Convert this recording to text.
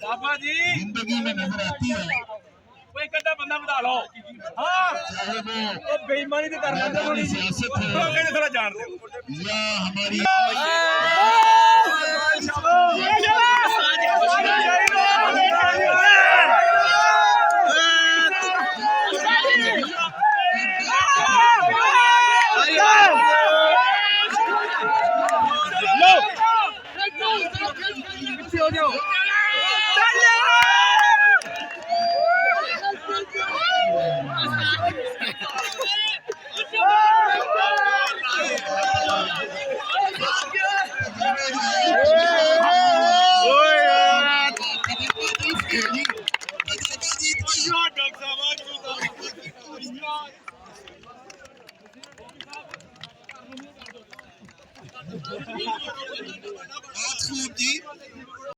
बाबा जी जिंदगी में नजर आती है, कोई कदा बंदा बता लो। हाँ चाहे वो बेईमानी तो करना मैदानी सियासत हो थोड़ा जान दे या हमारी जी